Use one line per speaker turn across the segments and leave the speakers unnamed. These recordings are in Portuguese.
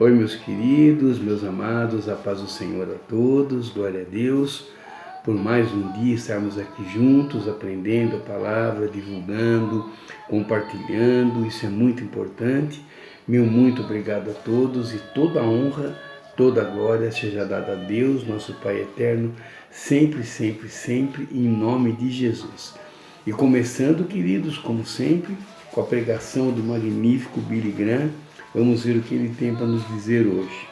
Oi, meus queridos, meus amados, a paz do Senhor a todos, glória a Deus, por mais um dia estarmos aqui juntos, aprendendo a palavra, divulgando, compartilhando, isso é muito importante. Meu muito obrigado a todos e toda a honra, toda a glória seja dada a Deus, nosso Pai eterno, sempre, sempre, sempre, em nome de Jesus. E começando, queridos, como sempre, com a pregação do magnífico Billy Graham, vamos ver o que ele tem para nos dizer hoje.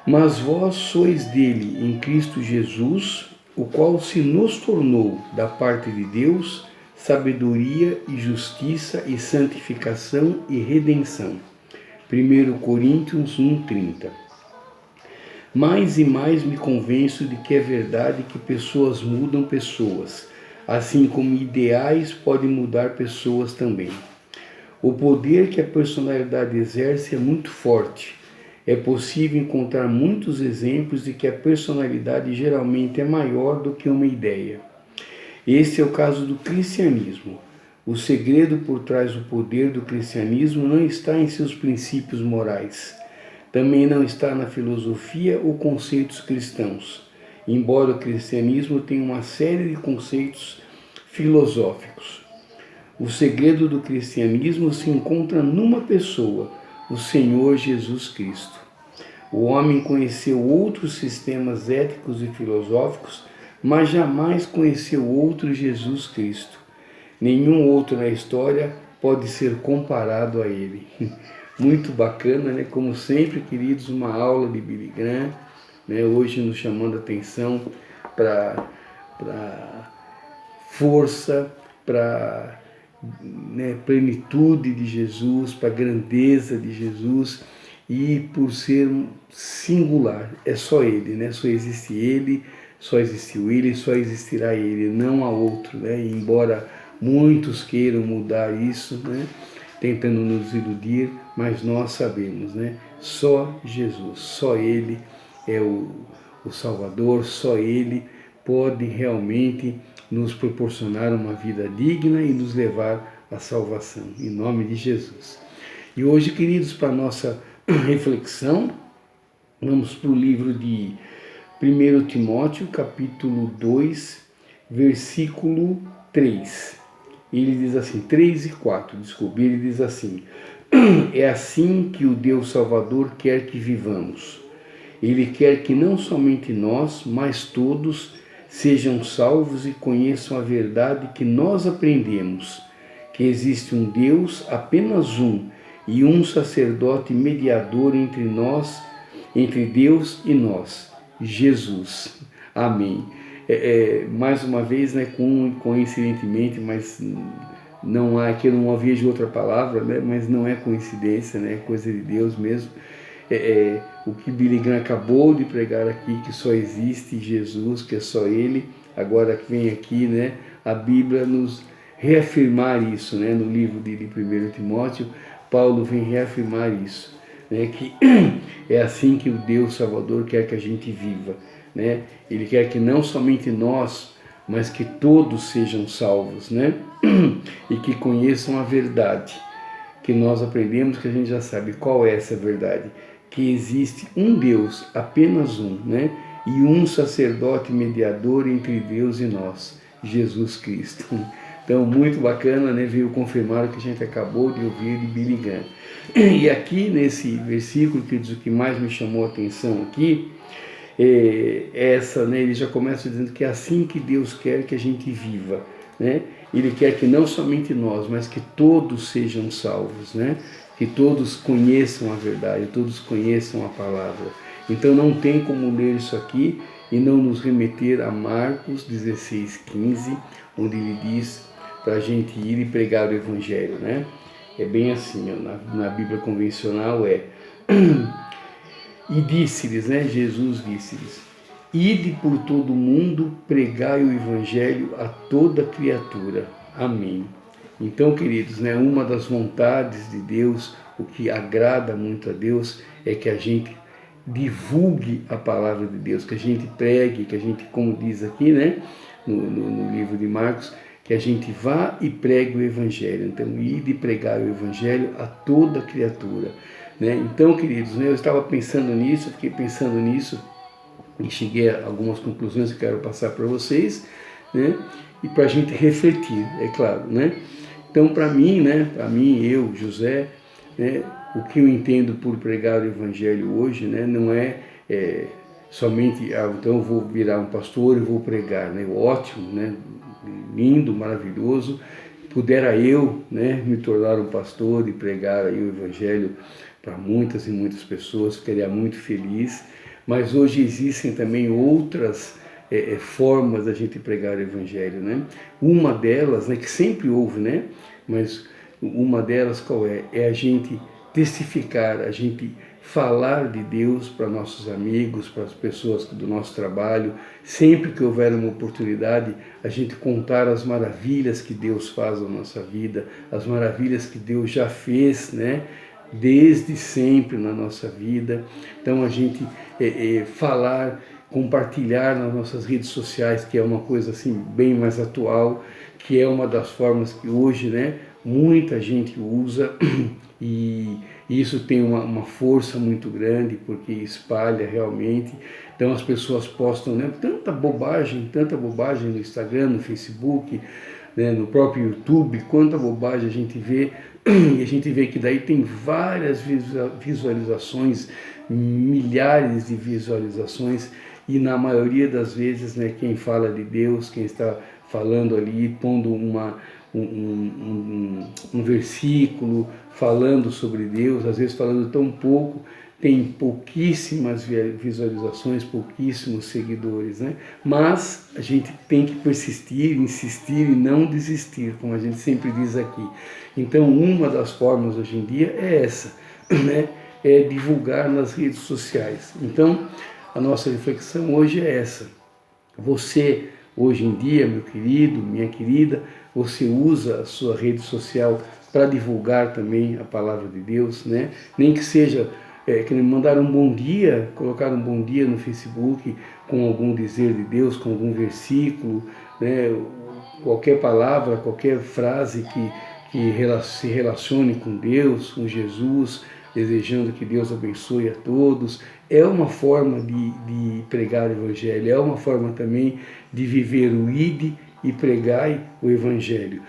Mas vós sois dele em Cristo Jesus, o qual se nos tornou da parte de Deus sabedoria e justiça e santificação e redenção. 1 Coríntios 1:30. Mais e mais me convenço de que é verdade que pessoas mudam pessoas, assim como ideais podem mudar pessoas também. O poder que a personalidade exerce é muito forte. É possível encontrar muitos exemplos de que a personalidade geralmente é maior do que uma ideia. Este é o caso do cristianismo. O segredo por trás do poder do cristianismo não está em seus princípios morais. Também não está na filosofia ou conceitos cristãos, embora o cristianismo tenha uma série de conceitos filosóficos. O segredo do cristianismo se encontra numa pessoa, o Senhor Jesus Cristo. O homem conheceu outros sistemas éticos e filosóficos, mas jamais conheceu outro Jesus Cristo. Nenhum outro na história pode ser comparado a ele. Muito bacana, né? Como sempre, queridos, uma aula de Billy Graham, né? Hoje nos chamando a atenção para força, para plenitude de Jesus, para a grandeza de Jesus, e por ser singular, é só Ele, né? Só existe Ele, só existiu Ele, só existirá Ele, não há outro, né? E embora muitos queiram mudar isso, né? Tentando nos iludir, mas nós sabemos, né? Só Jesus, só Ele é o Salvador, só Ele pode realmente nos proporcionar uma vida digna e nos levar à salvação, em nome de Jesus. E hoje, queridos, para a nossa reflexão, vamos para o livro de 1 Timóteo, capítulo 2, versículo 3. Ele diz assim, 3 e 4, desculpe, ele diz assim: é assim que o Deus Salvador quer que vivamos. Ele quer que não somente nós, mas todos sejam salvos e conheçam a verdade que nós aprendemos, que existe um Deus, apenas um, e um sacerdote mediador entre nós, entre Deus e nós, Jesus. Amém. Mais uma vez, né, coincidentemente, mas não há, que eu não vejo outra palavra, né, mas não é coincidência, né, é coisa de Deus mesmo. O que Billy Graham acabou de pregar aqui, que só existe Jesus, que é só Ele, agora que vem aqui, né, a Bíblia nos reafirmar isso, né, no livro de 1 Timóteo, Paulo vem reafirmar isso, né, que é assim que o Deus Salvador quer que a gente viva, né, Ele quer que não somente nós, mas que todos sejam salvos, né, e que conheçam a verdade, que nós aprendemos, que a gente já sabe qual é essa verdade, que existe um Deus, apenas um, né? E um sacerdote mediador entre Deus e nós, Jesus Cristo. Então, muito bacana, né? Veio confirmar o que a gente acabou de ouvir de Billy Graham. E aqui, nesse versículo, que diz o que mais me chamou a atenção aqui, né? Ele já começa dizendo que é assim que Deus quer que a gente viva, né? Ele quer que não somente nós, mas que todos sejam salvos, né? Que todos conheçam a verdade, todos conheçam a palavra. Então não tem como ler isso aqui e não nos remeter a Marcos 16:15, onde ele diz para a gente ir e pregar o Evangelho, né? É bem assim, na Bíblia convencional e disse-lhes, né? Jesus disse-lhes: ide por todo o mundo, pregai o Evangelho a toda criatura. Amém. Então, queridos, né, uma das vontades de Deus, o que agrada muito a Deus, é que a gente divulgue a palavra de Deus, que a gente pregue, que a gente, como diz aqui, né, no livro de Marcos, que a gente vá e pregue o Evangelho. Então, ir e pregar o Evangelho a toda criatura, né? Então, queridos, né, eu estava pensando nisso, fiquei pensando nisso e cheguei a algumas conclusões que eu quero passar para vocês, né? E para a gente refletir, é claro, né? Então, para mim, né, eu, José, né, o que eu entendo por pregar o Evangelho hoje, né, não é, somente, então eu vou virar um pastor e vou pregar, né? Ótimo, né? Lindo, maravilhoso. Pudera eu, né, me tornar um pastor e pregar aí o Evangelho para muitas e muitas pessoas, ficaria muito feliz. Mas hoje existem também outras formas da gente pregar o Evangelho, né? Uma delas, né, que sempre houve, né? Mas uma delas qual é? É a gente testificar, a gente falar de Deus para nossos amigos, para as pessoas do nosso trabalho, sempre que houver uma oportunidade, a gente contar as maravilhas que Deus faz na nossa vida, as maravilhas que Deus já fez, né? Desde sempre na nossa vida. Então a gente falar, compartilhar nas nossas redes sociais, que é uma coisa assim bem mais atual, que é uma das formas que hoje, né, muita gente usa e isso tem uma força muito grande porque espalha realmente. Então as pessoas postam, né, tanta bobagem no Instagram, no Facebook, né, no próprio YouTube, quanta bobagem a gente vê, e a gente vê que daí tem várias visualizações, milhares de visualizações, e na maioria das vezes, né, quem fala de Deus, quem está falando ali, pondo um versículo, falando sobre Deus, às vezes falando tão pouco, tem pouquíssimas visualizações, pouquíssimos seguidores, né? Mas a gente tem que persistir, insistir e não desistir, como a gente sempre diz aqui. Então, uma das formas hoje em dia é essa, né? É divulgar nas redes sociais. Então, a nossa reflexão hoje é essa. Você, hoje em dia, meu querido, minha querida, você usa a sua rede social para divulgar também a palavra de Deus, né? Nem que seja que mandar um bom dia, colocar um bom dia no Facebook com algum dizer de Deus, com algum versículo, né? Qualquer palavra, qualquer frase que se relacione com Deus, com Jesus, desejando que Deus abençoe a todos. É uma forma de pregar o Evangelho, é uma forma também de viver o ide e pregai o Evangelho.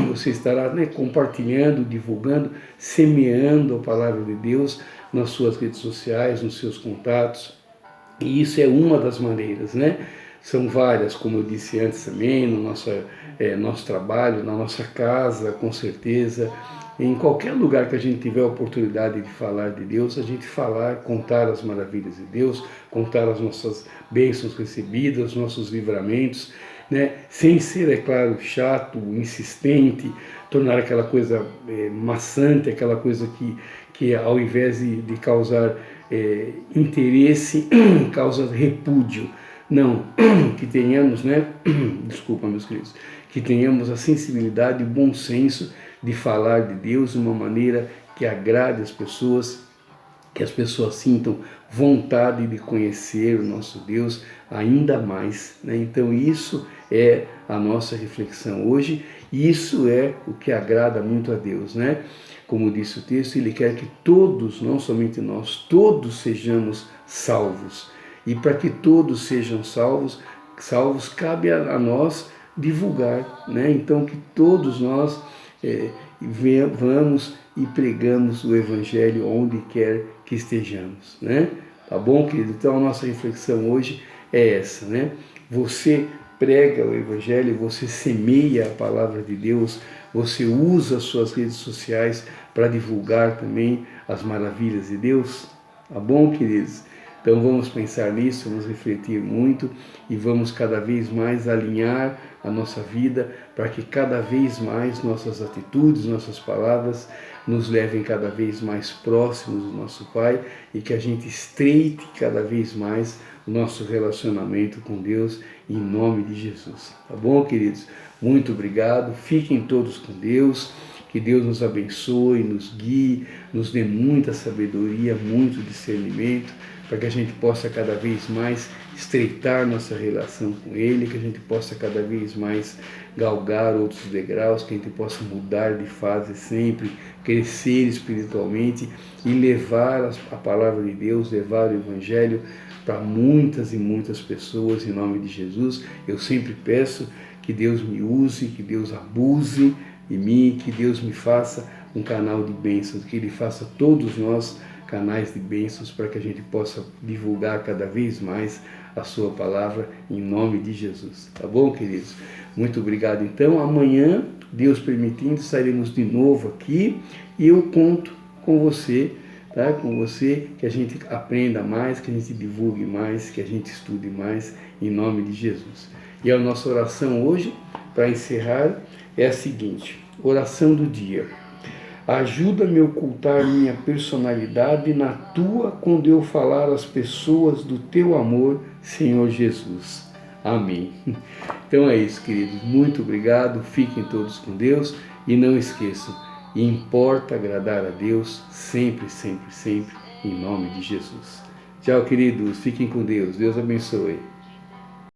Você estará, né, compartilhando, divulgando, semeando a palavra de Deus nas suas redes sociais, nos seus contatos. E isso é uma das maneiras, né? São várias, como eu disse antes também, no nosso trabalho, na nossa casa, com certeza. Em qualquer lugar que a gente tiver a oportunidade de falar de Deus, a gente falar, contar as maravilhas de Deus, contar as nossas bênçãos recebidas, nossos livramentos, né? Sem ser, é claro, chato, insistente, tornar aquela coisa maçante, aquela coisa que ao invés de causar interesse, causa repúdio. Não, que tenhamos, né? Desculpa, meus queridos, que tenhamos a sensibilidade e o bom senso de falar de Deus de uma maneira que agrade as pessoas, que as pessoas sintam vontade de conhecer o nosso Deus ainda mais, né? Então isso é a nossa reflexão hoje, e isso é o que agrada muito a Deus, né? Como disse o texto, Ele quer que todos, não somente nós, todos sejamos salvos. E para que todos sejam salvos, cabe a nós divulgar, né? Então que todos nós vamos e pregamos o Evangelho onde quer que estejamos, né? Tá bom, querido? Então a nossa reflexão hoje é essa, né? Você prega o Evangelho, você semeia a palavra de Deus, você usa as suas redes sociais para divulgar também as maravilhas de Deus, tá bom, queridos? Então vamos pensar nisso, vamos refletir muito e vamos cada vez mais alinhar a nossa vida para que cada vez mais nossas atitudes, nossas palavras nos levem cada vez mais próximos do nosso Pai e que a gente estreite cada vez mais o nosso relacionamento com Deus em nome de Jesus. Tá bom, queridos? Muito obrigado, fiquem todos com Deus, Que Deus nos abençoe, nos guie, nos dê muita sabedoria, muito discernimento, para que a gente possa cada vez mais estreitar nossa relação com Ele, que a gente possa cada vez mais galgar outros degraus, que a gente possa mudar de fase sempre, crescer espiritualmente e levar a palavra de Deus, levar o Evangelho para muitas e muitas pessoas, em nome de Jesus. Eu sempre peço que Deus me use, que Deus abuse de mim, que Deus me faça um canal de bênçãos, que Ele faça todos nós canais de bênçãos para que a gente possa divulgar cada vez mais a sua palavra em nome de Jesus. Tá bom, queridos? Muito obrigado. Então, amanhã, Deus permitindo, estaremos de novo aqui e eu conto com você, tá? Com você, que a gente aprenda mais, que a gente divulgue mais, que a gente estude mais em nome de Jesus. E a nossa oração hoje, para encerrar, é a seguinte: oração do dia. Ajuda-me a ocultar minha personalidade na tua quando eu falar às pessoas do teu amor, Senhor Jesus. Amém. Então é isso, queridos. Muito obrigado. Fiquem todos com Deus e não esqueçam, importa agradar a Deus sempre, sempre, sempre, em nome de Jesus. Tchau, queridos. Fiquem com Deus. Deus abençoe.